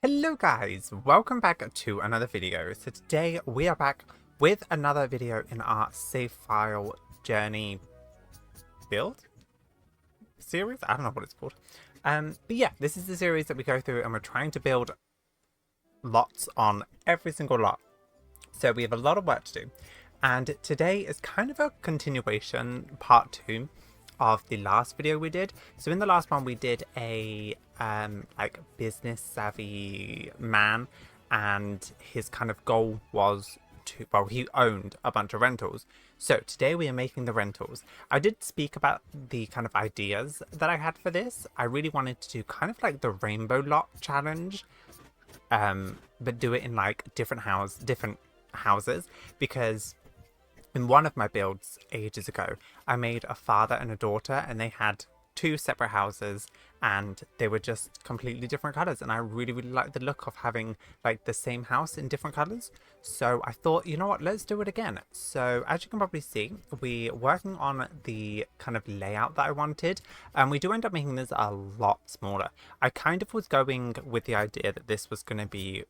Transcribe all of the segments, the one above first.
Hello guys, welcome back to another video. So today we are back with another video in our save file journey build series. I don't know what it's called. But yeah, this is the series that we go through and we're trying to build lots on every single lot. So we have a lot of work to do. And today is kind of a continuation, part 2 of the last video we did. So in the last one we did a like business savvy man, and his kind of goal was to, well, he owned a bunch of rentals. So today we are making the rentals. I did speak about the kind of ideas that I had for this. I really wanted to do kind of like the rainbow lot challenge, but do it in like different houses, because in one of my builds ages ago, I made a father and a daughter, and they had two separate houses, and they were just completely different colors. And I really, really like the look of having like the same house in different colors. So I thought, you know what, let's do it again. So as you can probably see, we're working on the kind of layout that I wanted, and we do end up making this a lot smaller. I kind of was going with the idea that this was going to be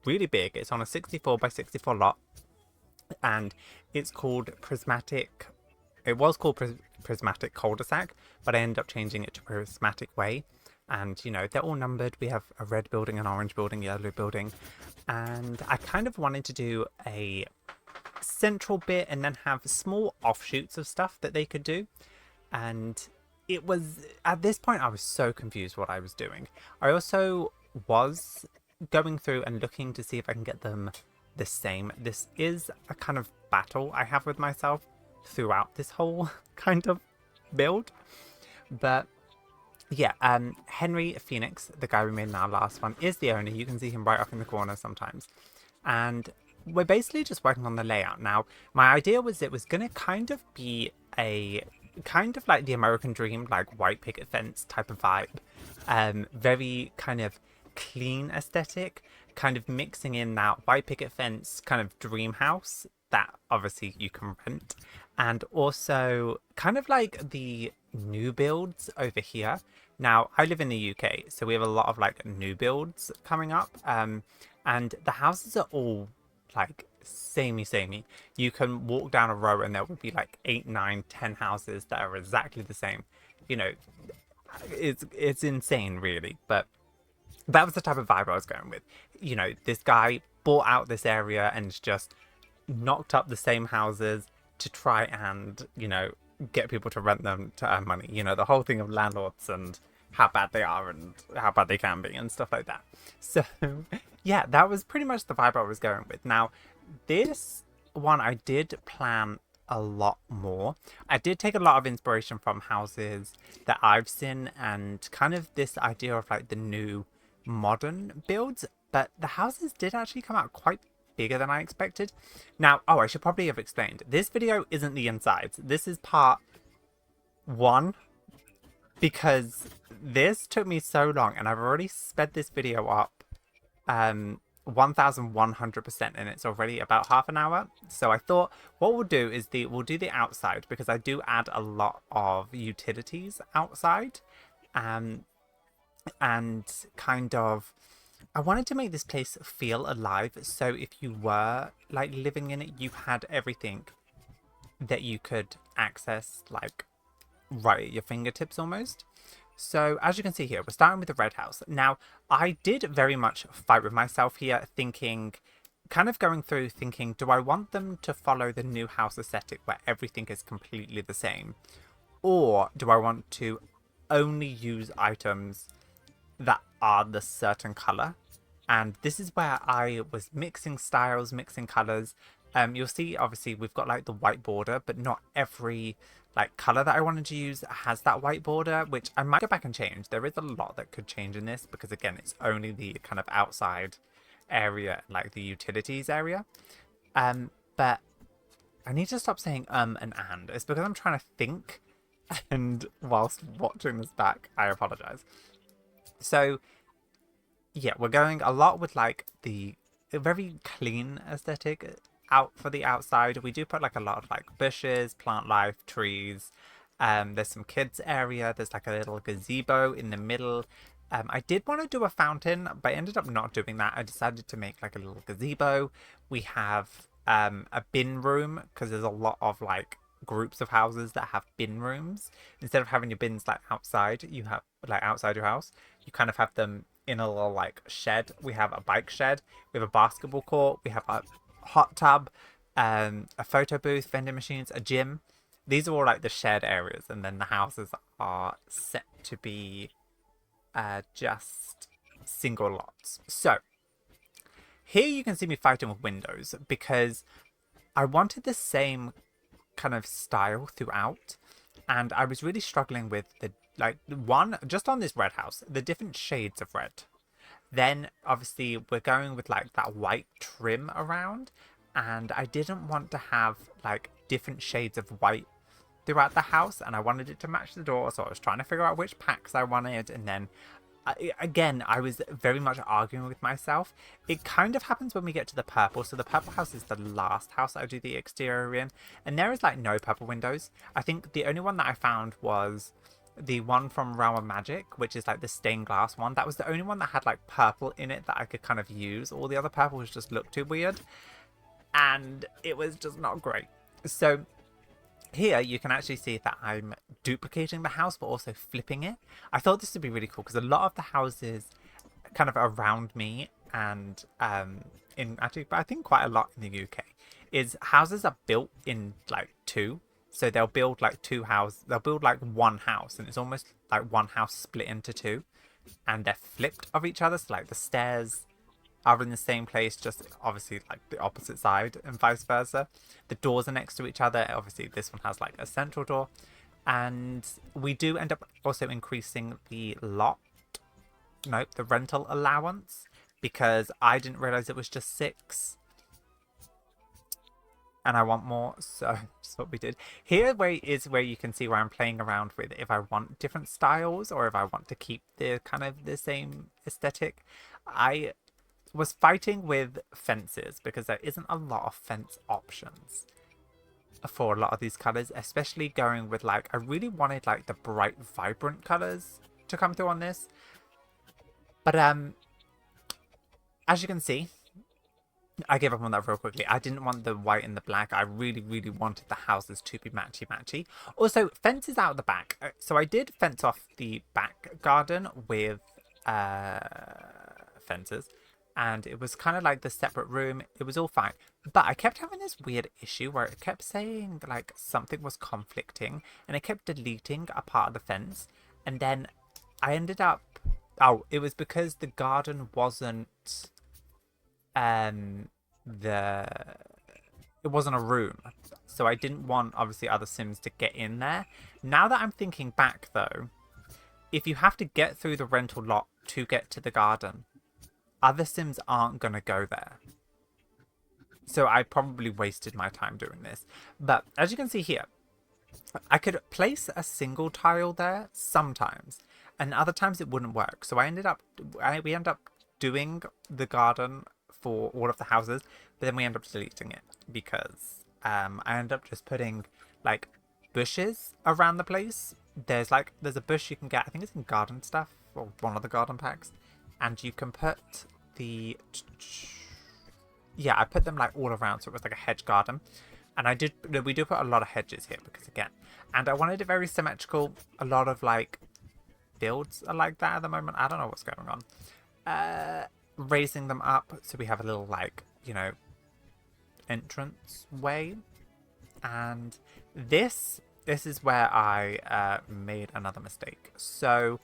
really big. It's on a 64 by 64 lot, and it's called Prismatic. It was called Prismatic cul-de-sac, but I ended up changing it to Prismatic Way. And, you know, they're all numbered. We have a red building, an orange building, yellow building. And I kind of wanted to do a central bit and then have small offshoots of stuff that they could do. And it was, at this point, I was so confused what I was doing. I also was going through and looking to see if I can get them the same. This is a kind of battle I have with myself throughout this whole kind of build. But yeah, Henry Phoenix, the guy we made in our last one, is the owner. You can see him right up in the corner sometimes. And we're basically just working on the layout. Now, my idea was it was going to kind of be a kind of like the American dream, like white picket fence type of vibe. Very kind of clean aesthetic, kind of mixing in that white picket fence kind of dream house that obviously you can rent, and also kind of like the new builds over here. Now, I live in the UK, so we have a lot of like new builds coming up, and the houses are all like samey. You can walk down a row and there will be like 8, 9, 10 houses that are exactly the same. You know, it's insane really, but that was the type of vibe I was going with. You know, this guy bought out this area and just knocked up the same houses to try and, you know, get people to rent them to earn money. You know, the whole thing of landlords and how bad they are and how bad they can be and stuff like that. So, yeah, that was pretty much the vibe I was going with. Now, this one I did plan a lot more. I did take a lot of inspiration from houses that I've seen and kind of this idea of like the new modern builds, but the houses did actually come out quite bigger than I expected. Now, oh, I should probably have explained. This video isn't the insides. This is part 1, because this took me so long and I've already sped this video up 1100%, and it's already about half an hour. So I thought what we'll do is we'll do the outside, because I do add a lot of utilities outside, and kind of I wanted to make this place feel alive. So if you were like living in it, you had everything that you could access like right at your fingertips almost. So as you can see here, we're starting with the red house. Now, I did very much fight with myself here, thinking, kind of going through thinking, do I want them to follow the new house aesthetic where everything is completely the same? Or do I want to only use items that are the certain color? And this is where I was mixing styles, mixing colors. You'll see, obviously, we've got like the white border, but not every like color that I wanted to use has that white border, which I might go back and change. There is a lot that could change in this, because again, it's only the kind of outside area, like the utilities area. But I need to stop saying and. It's because I'm trying to think, and whilst watching this back, I apologize. So yeah, we're going a lot with like the very clean aesthetic out for the outside. We do put like a lot of like bushes, plant life, trees. There's some kids area. There's like a little gazebo in the middle. I did want to do a fountain, but I ended up not doing that. I decided to make like a little gazebo. We have a bin room because there's a lot of like groups of houses that have bin rooms. Instead of having your bins like outside, you have like outside your house. You kind of have them in a little like shed. We have a bike shed. We have a basketball court. We have a hot tub, a photo booth, vending machines, a gym. These are all like the shared areas, and then the houses are set to be just single lots. So here you can see me fighting with windows because I wanted the same kind of style throughout, and I was really struggling with the like one just on this red house, the different shades of red. Then obviously we're going with like that white trim around, and I didn't want to have like different shades of white throughout the house, and I wanted it to match the door, so I was trying to figure out which packs I wanted, and then again, I was very much arguing with myself. It kind of happens when we get to the purple. So the purple house is the last house I do the exterior in. And there is like no purple windows. I think the only one that I found was the one from Realm of Magic, which is like the stained glass one. That was the only one that had like purple in it that I could kind of use. All the other purples just looked too weird. And it was just not great. So here you can actually see that I'm duplicating the house but also flipping it. I thought this would be really cool because a lot of the houses kind of around me and in actually, but I think quite a lot in the UK, is houses are built in like two. So they'll build like two houses, they'll build like one house, and it's almost like one house split into two, and they're flipped of each other. So like the stairs are in the same place, just obviously like the opposite side, and vice versa. The doors are next to each other. Obviously this one has like a central door, and we do end up also increasing the the rental allowance, because I didn't realize it was just 6 and I want more, so that's what we did. Here is where you can see where I'm playing around with if I want different styles or if I want to keep the kind of the same aesthetic. I was fighting with fences because there isn't a lot of fence options for a lot of these colors, especially going with like, I really wanted like the bright vibrant colors to come through on this, but as you can see, I gave up on that real quickly. I didn't want the white and the black. I really wanted the houses to be matchy. Also, fences out the back. So I did fence off the back garden with fences, and it was kind of like the separate room. It was all fine, but I kept having this weird issue where it kept saying like something was conflicting, and it kept deleting a part of the fence, and then I ended up, oh, it was because the garden wasn't it wasn't a room, so I didn't want obviously other Sims to get in there. Now that I'm thinking back though, if you have to get through the rental lot to get to the garden, other Sims aren't gonna go there, so I probably wasted my time doing this. But as you can see here, I could place a single tile there sometimes, and other times it wouldn't work, so we ended up doing the garden for all of the houses, but then we end up deleting it because I end up just putting like bushes around the place. There's a bush you can get, I think it's in garden stuff or one of the garden packs, and you can put the, yeah, I put them like all around, so it was like a hedge garden. And we do put a lot of hedges here because again, and I wanted it very symmetrical. A lot of like builds are like that at the moment. I don't know what's going on. Raising them up so we have a little like, you know, entrance way. And this is where I made another mistake. So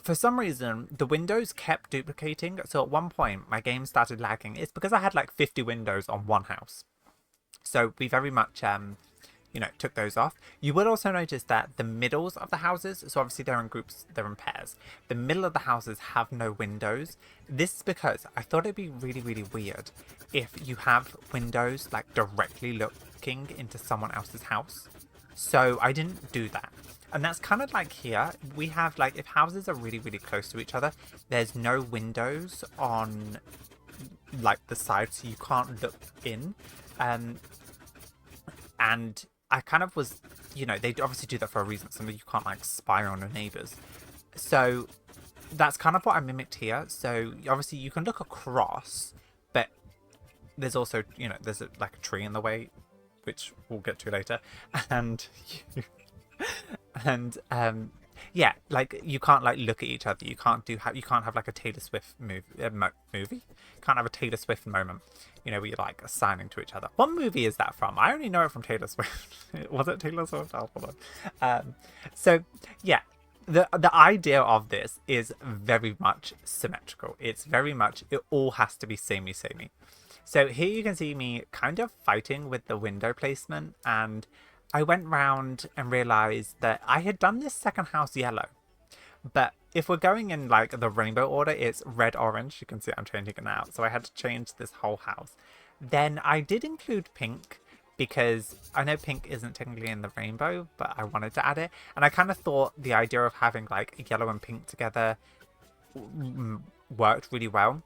for some reason the windows kept duplicating, so at one point my game started lagging. It's because I had like 50 windows on one house, so we very much you know, took those off. You will also notice that the middles of the houses, so obviously they're in groups, they're in pairs, the middle of the houses have no windows. This is because I thought it'd be really weird if you have windows like directly looking into someone else's house. So I didn't do that. And that's kind of like here, we have like, if houses are really close to each other, there's no windows on like the side, so you can't look in. And I kind of was, you know, they obviously do that for a reason, so you can't like spy on your neighbors. So that's kind of what I mimicked here. So obviously you can look across, but there's also, you know, there's like a tree in the way, which we'll get to later. And you, and yeah, like you can't like look at each other. You can't you can't have like a Taylor Swift movie. You can't have a Taylor Swift moment, you know, where you're like signing to each other. What movie is that from? I only know it from Taylor Swift. Was it Taylor Swift? Oh, hold on. So yeah, the idea of this is very much symmetrical. It's very much, it all has to be samey. So here you can see me kind of fighting with the window placement, and I went round and realized that I had done this second house yellow. But if we're going in like the rainbow order, it's red, orange. You can see I'm changing it now. So I had to change this whole house. Then I did include pink because I know pink isn't technically in the rainbow, but I wanted to add it. And I kind of thought the idea of having like yellow and pink together worked really well.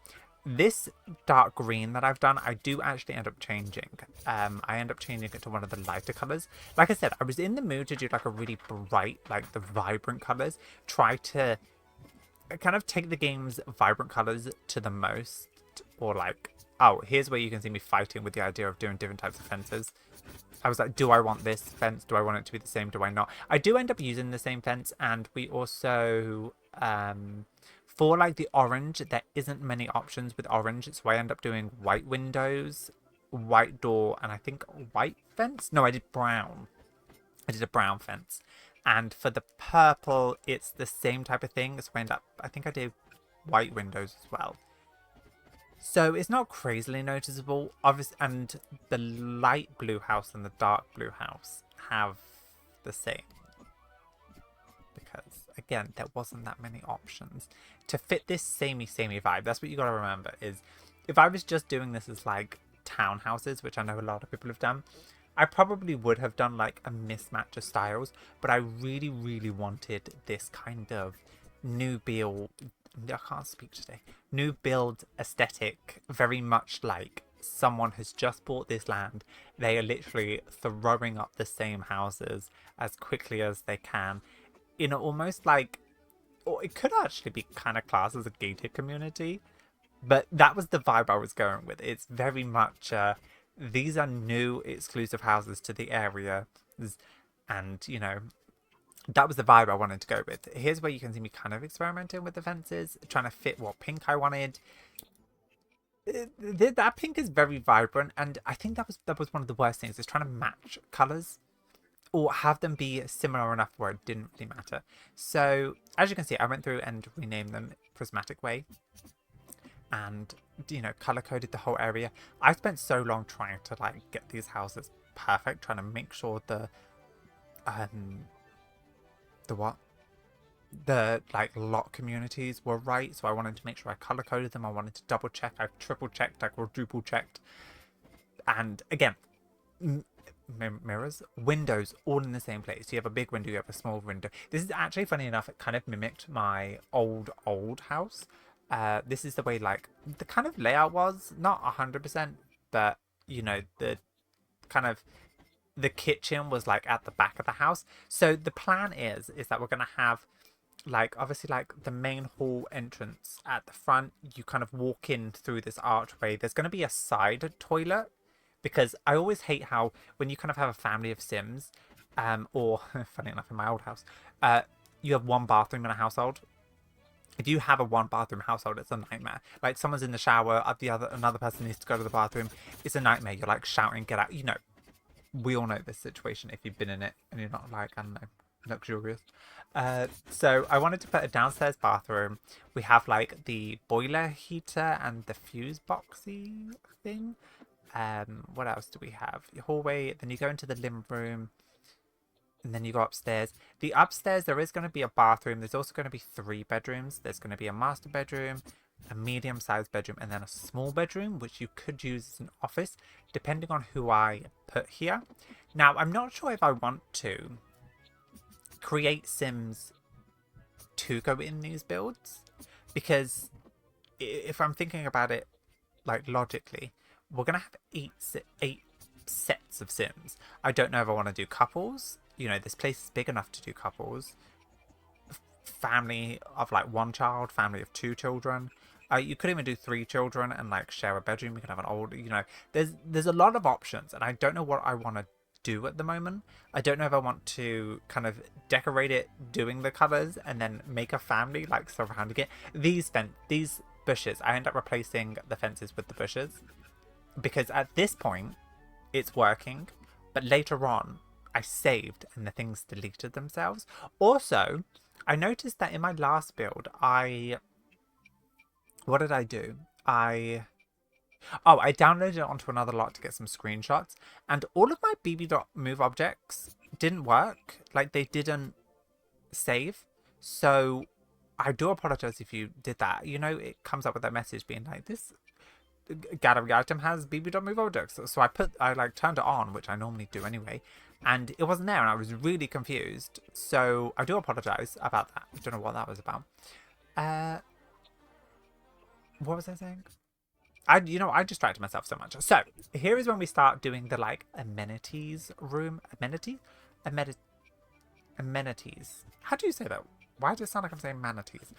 This dark green that I've done, I do actually end up changing. I end up changing it to one of the lighter colors. Like I said, I was in the mood to do like a really bright, like the vibrant colors. Try to kind of take the game's vibrant colors to the most. Or like, oh, here's where you can see me fighting with the idea of doing different types of fences. I was like, do I want this fence? Do I want it to be the same? Do I not? I do end up using the same fence, and we also... for like the orange, there isn't many options with orange, so I end up doing white windows, white door, and I think white fence? No, I did brown. I did a brown fence. And for the purple, it's the same type of thing, so I think I did white windows as well. So it's not crazily noticeable, obviously, and the light blue house and the dark blue house have the same. Because, again, there wasn't that many options to fit this samey vibe. That's what you gotta remember, is if I was just doing this as like townhouses, which I know a lot of people have done, I probably would have done like a mismatch of styles, but I really wanted this kind of new build, I can't speak today, new build aesthetic, very much like someone has just bought this land. They are literally throwing up the same houses as quickly as they can in almost like, or it could actually be kind of classed as a gated community, but that was the vibe I was going with. It's very much these are new exclusive houses to the area, and you know, that was the vibe I wanted to go with. Here's where you can see me kind of experimenting with the fences, trying to fit what pink I wanted. That pink is very vibrant, and I think that was one of the worst things, is trying to match colors or have them be similar enough where it didn't really matter. So as you can see, I went through and renamed them Prismatic way, and you know, color coded the whole area. I spent so long trying to like get these houses perfect, trying to make sure the like lot communities were right. So I wanted to make sure I color coded them. I wanted to double check. I triple checked. I quadruple checked. And again, mirrors, windows, all in the same place. You have a big window, you have a small window. This is actually, funny enough, it kind of mimicked my old house. This is the way like the kind of layout was, not 100%, but you know, the kind of the kitchen was like at the back of the house. So the plan is that we're gonna have like, obviously, like the main hall entrance at the front. You kind of walk in through this archway. There's gonna be a side toilet, because I always hate how when you kind of have a family of Sims, or funny enough, in my old house, you have one bathroom in a household. If you have a one bathroom household, it's a nightmare. Like, someone's in the shower, another person needs to go to the bathroom. It's a nightmare. You're like shouting, get out. You know, we all know this situation if you've been in it and you're not like, I don't know, luxurious. So I wanted to put a downstairs bathroom. We have like the boiler heater and the fuse boxy thing. What else do we have? Your hallway, then you go into the living room, and then you go upstairs. The upstairs, there is going to be a bathroom. There's also going to be 3 bedrooms. There's going to be a master bedroom, a medium-sized bedroom, and then a small bedroom, which you could use as an office, depending on who I put here. Now, I'm not sure if I want to create Sims to go in these builds, because if I'm thinking about it, like, logically, we're going to have 8 sets of Sims. I don't know if I want to do couples. You know, this place is big enough to do couples. family of like one child, family of two children. You could even do three children and like share a bedroom. You can have an old, you know, there's a lot of options, and I don't know what I want to do at the moment. I don't know if I want to kind of decorate it doing the colors and then make a family like surrounding it. These bushes, I end up replacing the fences with the bushes because at this point it's working, but later on I saved and the things deleted themselves. Also, I noticed that in my last build, what did I do? I downloaded it onto another lot to get some screenshots, and all of my BB.move objects didn't work. Like, they didn't save. So I do apologize if you did that. You know, it comes up with that message being like, this gallery item has BB.move objects. So I like turned it on, which I normally do anyway, and it wasn't there, and I was really confused. So I do apologize about that. I don't know what that was about. What was I saying? I distracted myself so much. So here is when we start doing the like amenities room. Amenities. How do you say that? Why does it sound like I'm saying manatees?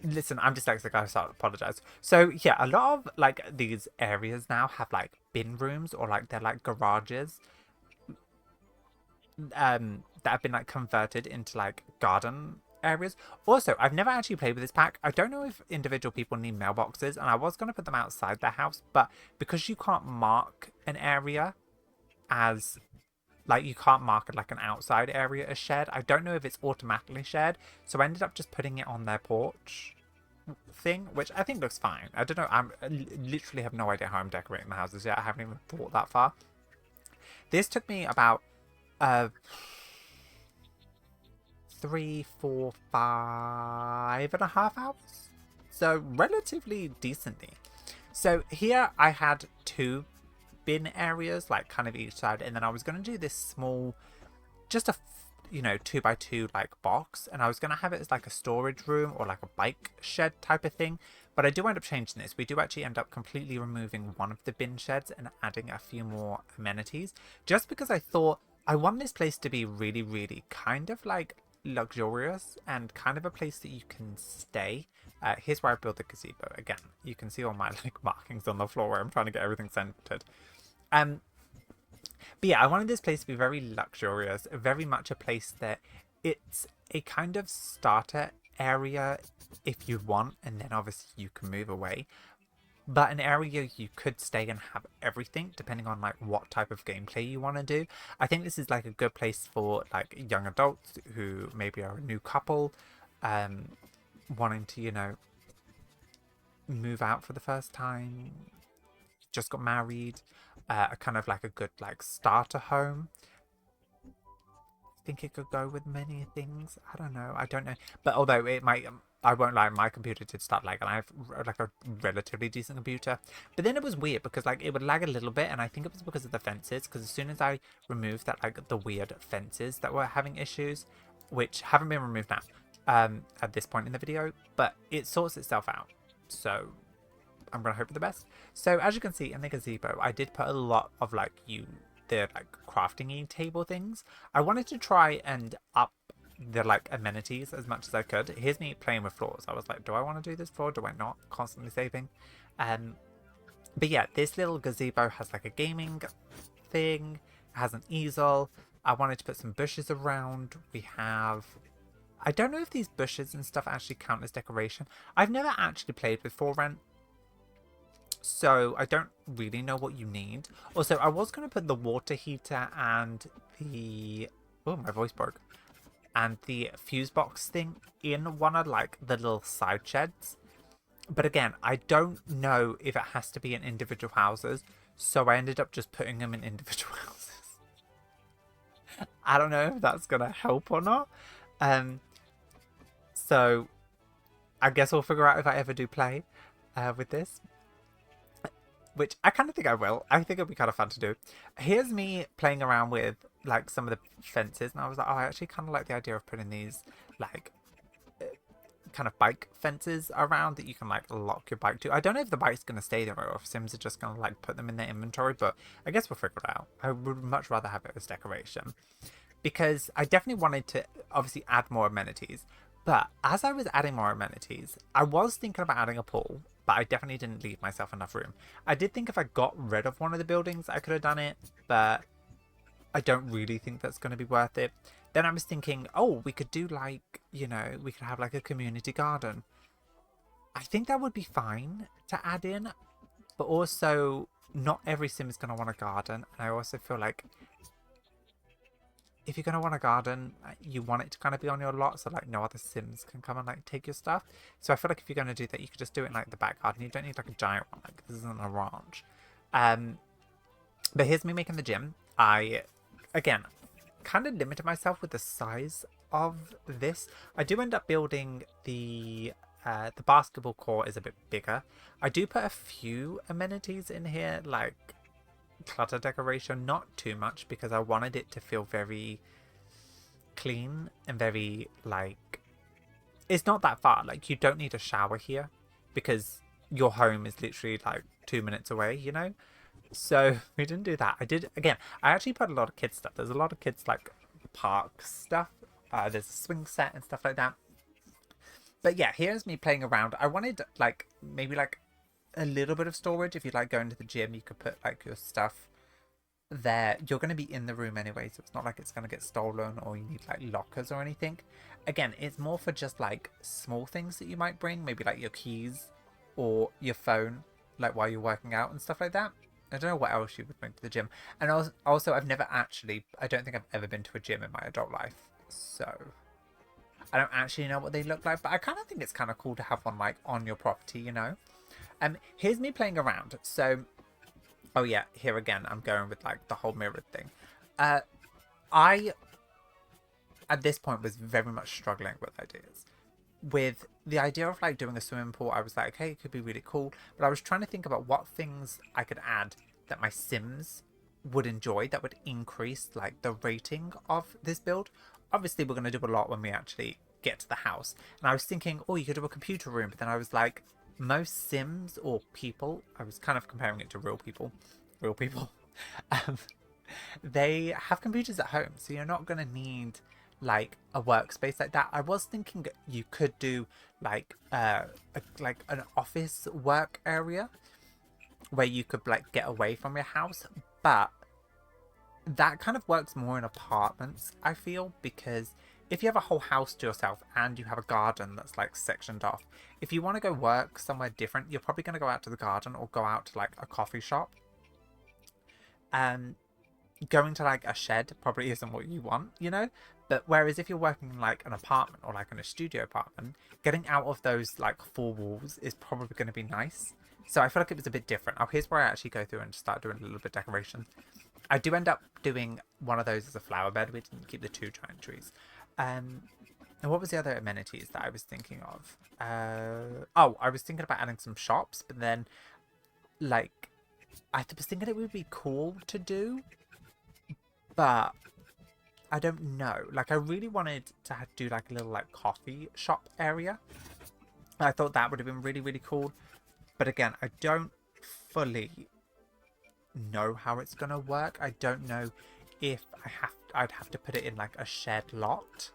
Listen, I'm dyslexic. I start to apologize. So yeah, a lot of like these areas now have like bin rooms, or like they're like garages that have been like converted into like garden areas. Also, I've never actually played with this pack. I don't know if individual people need mailboxes, and I was going to put them outside their house, but because you can't mark an area as like, you can't mark it like an outside area as shared, I don't know if it's automatically shared, so I ended up just putting it on their porch thing, which I think looks fine. I don't know, I literally have no idea how I'm decorating the houses yet. I haven't even thought that far. This took me about 3, 4, 5.5 hours. So relatively decently. So here I had 2 bin areas, like kind of each side, and then I was going to do this small, just a 2x2 like box, and I was going to have it as like a storage room or like a bike shed type of thing. But I do end up changing this. We do actually end up completely removing one of the bin sheds and adding a few more amenities, just because I thought I want this place to be really, really kind of like luxurious and kind of a place that you can stay. Here's where I built the gazebo. Again, you can see all my like markings on the floor where I'm trying to get everything centered. But yeah, I wanted this place to be very luxurious, very much a place that it's a kind of starter area if you want, and then obviously you can move away. But an area you could stay and have everything, depending on like what type of gameplay you want to do. I think this is like a good place for like young adults who maybe are a new couple, wanting to, move out for the first time, just got married, kind of like a good like starter home. I think it could go with many things. I don't know. But although it might, I won't lie, my computer did start lagging. I have like a relatively decent computer, but then it was weird because like it would lag a little bit, and I think it was because of the fences. Because as soon as I removed that, like the weird fences that were having issues, which haven't been removed now, at this point in the video, but it sorts itself out. So I'm gonna hope for the best. So as you can see in the gazebo, I did put a lot of like the like crafting-y table things. I wanted to try and up the like amenities as much as I could. Here's me playing with floors. I was like, do I want to do this floor? Do I not? Constantly saving. But yeah, this little gazebo has like a gaming thing. It has an easel. I wanted to put some bushes around. We have, I don't know if these bushes and stuff actually count as decoration. I've never actually played with For Rent, so I don't really know what you need. Also, I was going to put the water heater and the... Oh, my voice broke. And the fuse box thing in one of like the little side sheds. But again, I don't know if it has to be in individual houses. So I ended up just putting them in individual houses. I don't know if that's going to help or not. So I guess we'll figure out if I ever do play with this. Which I kind of think I will. I think it'll be kind of fun to do. Here's me playing around with like some of the fences, and I was like, oh, I actually kind of like the idea of putting these like kind of bike fences around that you can like lock your bike to. I don't know if the bike's going to stay there or if Sims are just going to like put them in their inventory, but I guess we'll figure it out. I would much rather have it as decoration because I definitely wanted to obviously add more amenities, But as I was adding more amenities, I was thinking about adding a pool, but I definitely didn't leave myself enough room. I did think if I got rid of one of the buildings, I could have done it, but I don't really think that's going to be worth it. Then I was thinking, oh, we could do like, you know, we could have like a community garden. I think that would be fine to add in, but also not every sim is going to want a garden. And I also feel like if you're going to want a garden, you want it to kind of be on your lot so like no other sims can come and like take your stuff. So I feel like if you're going to do that, you could just do it in like the back garden. You don't need like a giant one. Like this isn't a ranch. But here's me making the gym. I, again, kind of limited myself with the size of this. I do end up building the basketball court is a bit bigger. I do put a few amenities in here, like clutter decoration, not too much because I wanted it to feel very clean and very like, it's not that far. Like you don't need a shower here because your home is literally like 2 minutes away, you know? So we didn't do that. I actually put a lot of kids stuff. There's a lot of kids like park stuff. There's a swing set and stuff like that. But yeah, here's me playing around. I wanted like maybe like a little bit of storage. If you like going to the gym, you could put like your stuff there. You're going to be in the room anyway, so it's not like it's going to get stolen or you need like lockers or anything. Again, it's more for just like small things that you might bring, maybe like your keys or your phone, like while you're working out and stuff like that. I don't know what else you would bring to the gym. And also I've never actually, I don't think I've ever been to a gym in my adult life, so I don't actually know what they look like, but I kind of think it's kind of cool to have one like on your property, you know. Here's me playing around. So oh yeah, here again I'm going with like the whole mirrored thing. I at this point was very much struggling with ideas. With the idea of like doing a swimming pool, I was like, okay, it could be really cool, but I was trying to think about what things I could add that my sims would enjoy that would increase like the rating of this build. Obviously we're going to do a lot when we actually get to the house, and I was thinking, oh, you could do a computer room, but then I was like, most sims or people, I was kind of comparing it to real people they have computers at home, so you're not going to need like a workspace like that. I was thinking you could do like like an office work area where you could like get away from your house, but that kind of works more in apartments, I feel, because if you have a whole house to yourself and you have a garden that's like sectioned off, if you want to go work somewhere different, you're probably going to go out to the garden or go out to like a coffee shop. Going to like a shed probably isn't what you want, you know? But whereas if you're working in like an apartment or like in a studio apartment, getting out of those like four walls is probably going to be nice. So I feel like it was a bit different. Oh, here's where I actually go through and start doing a little bit of decoration. I do end up doing one of those as a flower bed. We didn't keep the two giant trees. And what was the other amenities that I was thinking of? Oh, I was thinking about adding some shops, but then like I was thinking it would be cool to do, but I don't know. Like I really wanted to do like a little like coffee shop area. I thought that would have been really, really cool. But again, I don't fully know how it's gonna work. I don't know if I'd have to put it in like a shed lot,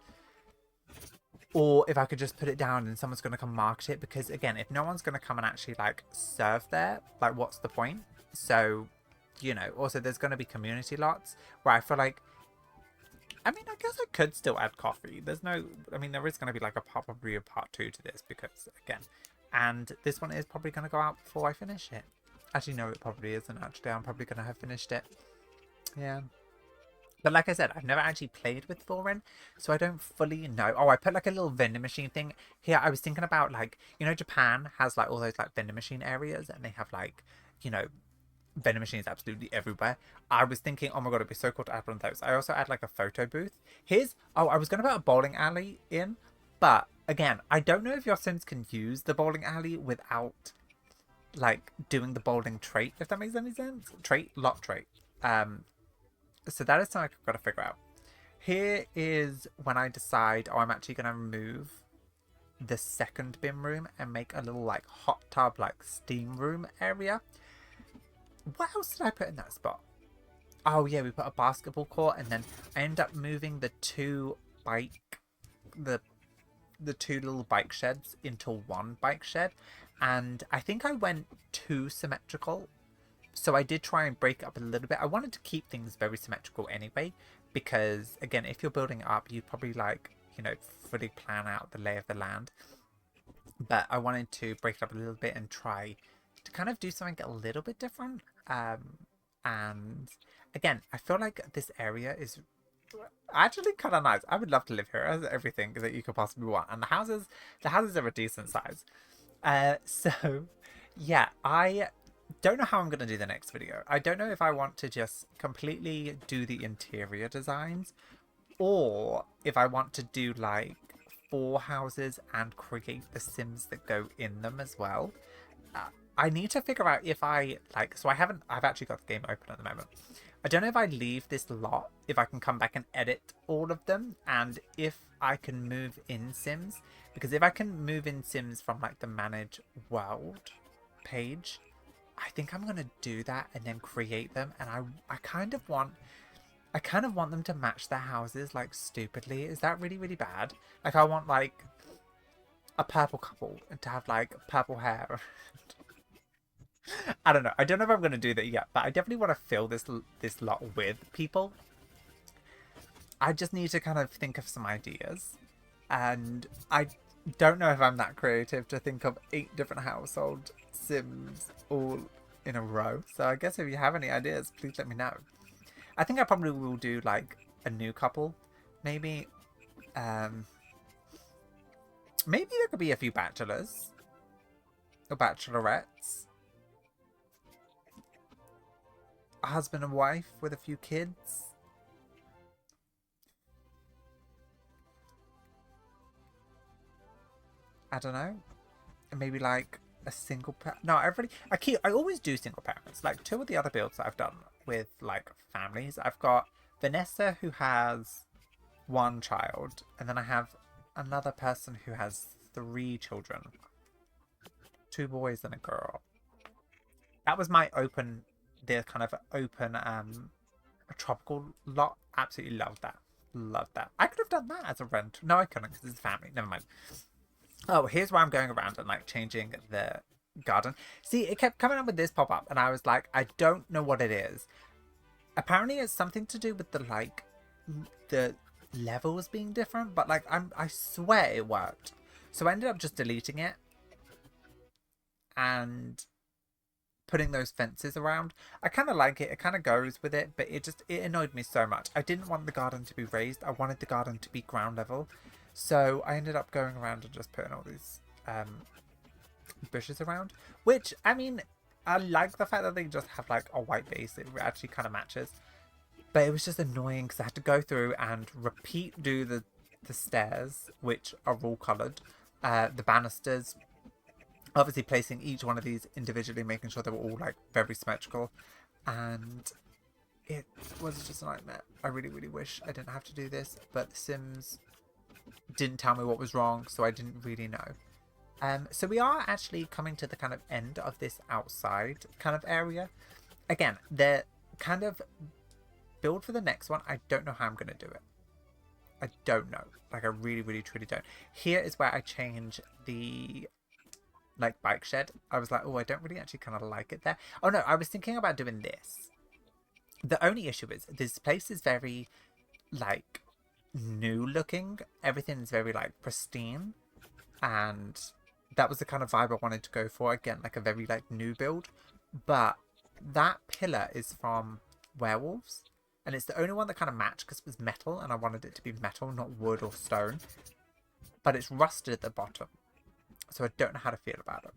or if I could just put it down and someone's gonna come market it, because again, if no one's gonna come and actually like serve there, like what's the point? So, you know, also there's gonna be community lots where I feel like, I mean, I guess I could still add coffee. There's no, I mean, there is going to be like probably a part 2 to this because, again, and this one is probably going to go out before I finish it. Actually, no, it probably isn't. Actually, I'm probably going to have finished it. Yeah. But like I said, I've never actually played with Thorin, so I don't fully know. Oh, I put like a little vending machine thing here. I was thinking about like, you know, Japan has like all those like vending machine areas, and they have like, you know, vending machines absolutely everywhere. I was thinking, oh my god, it'd be so cool to add one of those. I also add like a photo booth. I was going to put a bowling alley in, but again, I don't know if your sims can use the bowling alley without like doing the bowling trait, if that makes any sense. Lot trait. So that is something I've got to figure out. Here is when I decide, oh, I'm actually going to remove the second bin room and make a little like hot tub, like steam room area. What else did I put in that spot? Oh yeah, we put a basketball court, and then I end up moving the the two little bike sheds into one bike shed, and I think I went too symmetrical. So I did try and break it up a little bit. I wanted to keep things very symmetrical anyway, because again, if you're building it up, you probably like, you know, fully plan out the lay of the land. But I wanted to break it up a little bit and try to kind of do something a little bit different. And again, I feel like this area is actually kind of nice. I would love to live here. It has everything that you could possibly want, and the houses are a decent size. So yeah, I don't know how I'm going to do the next video. I don't know if I want to just completely do the interior designs, or if I want to do like 4 houses and create the Sims that go in them as well. I need to figure out if I like, so I've actually got the game open at the moment. I don't know if I leave this lot, if I can come back and edit all of them, and if I can move in Sims, because if I can move in Sims from like the manage world page, I think I'm gonna do that and then create them. And I kind of want them to match their houses like stupidly. Is that really, really bad? Like I want like a purple couple and to have like purple hair. I don't know. I don't know if I'm going to do that yet, but I definitely want to fill this lot with people. I just need to kind of think of some ideas. And I don't know if I'm that creative to think of 8 different household Sims all in a row. So I guess if you have any ideas, please let me know. I think I probably will do like a new couple, maybe. Maybe there could be a few bachelors or bachelorettes. A husband and wife with a few kids. I don't know. Maybe like a single parent. No, I always do single parents. Like 2 of the other builds that I've done with like families, I've got Vanessa who has 1 child, and then I have another person who has 3 children, 2 boys and a girl. That was my the kind of open a tropical lot. Absolutely love that. Love that. I could have done that as a rent. No, I couldn't because it's family. Never mind. Oh, here's where I'm going around and like changing the garden. See, it kept coming up with this pop-up and I was like, I don't know what it is. Apparently it's something to do with the like the levels being different, but like I swear it worked. So I ended up just deleting it and putting those fences around. I kind of like it. It kind of goes with it, but it annoyed me so much. I didn't want the garden to be raised. I wanted the garden to be ground level. So I ended up going around and just putting all these bushes around, which, I mean, I like the fact that they just have like a white base. It actually kind of matches. But it was just annoying because I had to go through and do the stairs, which are all coloured. The banisters, obviously placing each one of these individually, making sure they were all like very symmetrical. And it was just a nightmare. I really, really wish I didn't have to do this, but The Sims didn't tell me what was wrong, so I didn't really know. So we are actually coming to the kind of end of this outside kind of area. Again, the kind of build for the next one, I don't know how I'm going to do it. I don't know. Like, I really, really, truly don't. Here is where I change the like bike shed. I was like, oh, I don't really actually kind of like it there. Oh no, I was thinking about doing this. The only issue is this place is very like new looking. Everything is very like pristine, and that was the kind of vibe I wanted to go for. Again, like a very like new build, but that pillar is from Werewolves, and it's the only one that kind of matched because it was metal, and I wanted it to be metal, not wood or stone. But it's rusted at the bottom, so I don't know how to feel about it.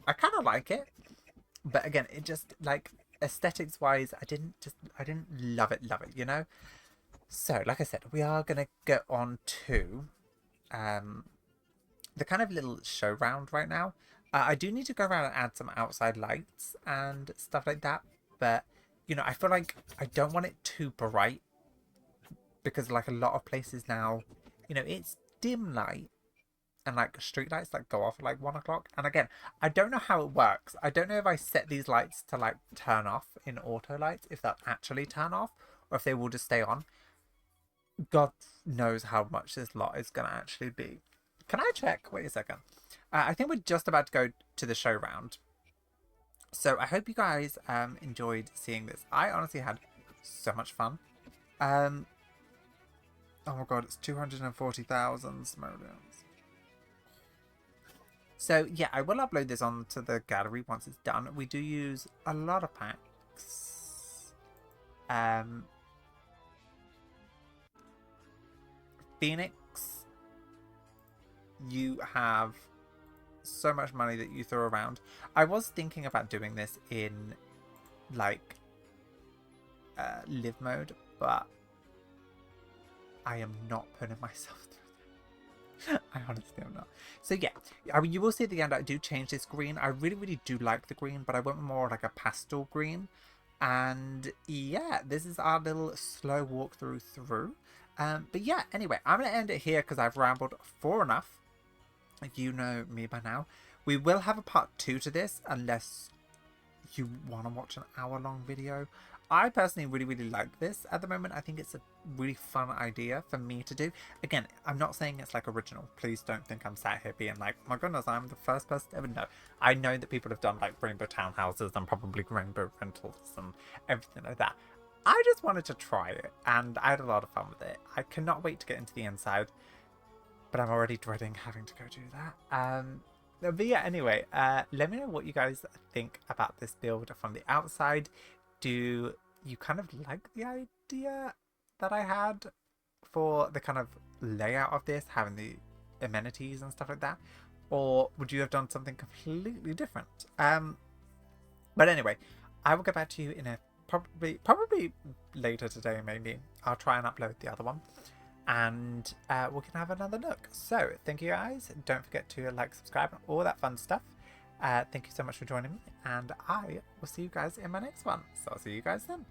I kind of like it, but again, it just like aesthetics wise, I didn't love it, you know. So, like I said, we are gonna get on to the kind of little show round right now. I do need to go around and add some outside lights and stuff like that, but you know, I feel like I don't want it too bright because like a lot of places now, you know, it's dim light and like street lights like go off at like 1 o'clock. And again, I don't know how it works. I don't know if I set these lights to like turn off in auto lights, if they'll actually turn off or if they will just stay on. God knows how much this lot is going to actually be. Can I check? Wait a second. I think we're just about to go to the show round. So I hope you guys enjoyed seeing this. I honestly had so much fun. Um, oh my god, it's 240,000 simoleons. So yeah, I will upload this onto the gallery once it's done. We do use a lot of packs. Phoenix, you have so much money that you throw around. I was thinking about doing this in like live mode, but I am not putting myself through that. I honestly am not. So yeah, I mean, you will see at the end I do change this green. I really do like the green, but I want more like a pastel green. And yeah, this is our little slow walkthrough through. But yeah, anyway, I'm going to end it here because I've rambled for enough. You know me by now. We will have a part 2 to this unless you want to watch an hour-long video. I personally really like this at the moment. I think it's a really fun idea for me to do. Again, I'm not saying it's like original. Please don't think I'm sat here being like, oh my goodness, I'm the first person to ever know. I know that people have done like rainbow townhouses and probably rainbow rentals and everything like that. I just wanted to try it and I had a lot of fun with it. I cannot wait to get into the inside, but I'm already dreading having to go do that. But yeah, anyway, let me know what you guys think about this build from the outside. Do you kind of like the idea that I had for the kind of layout of this, having the amenities and stuff like that? Or would you have done something completely different? But anyway, I will get back to you in a probably later today, maybe. I'll try and upload the other one. And we can have another look. So thank you guys. Don't forget to like, subscribe, and all that fun stuff. Thank you so much for joining me, and I will see you guys in my next one. So I'll see you guys then.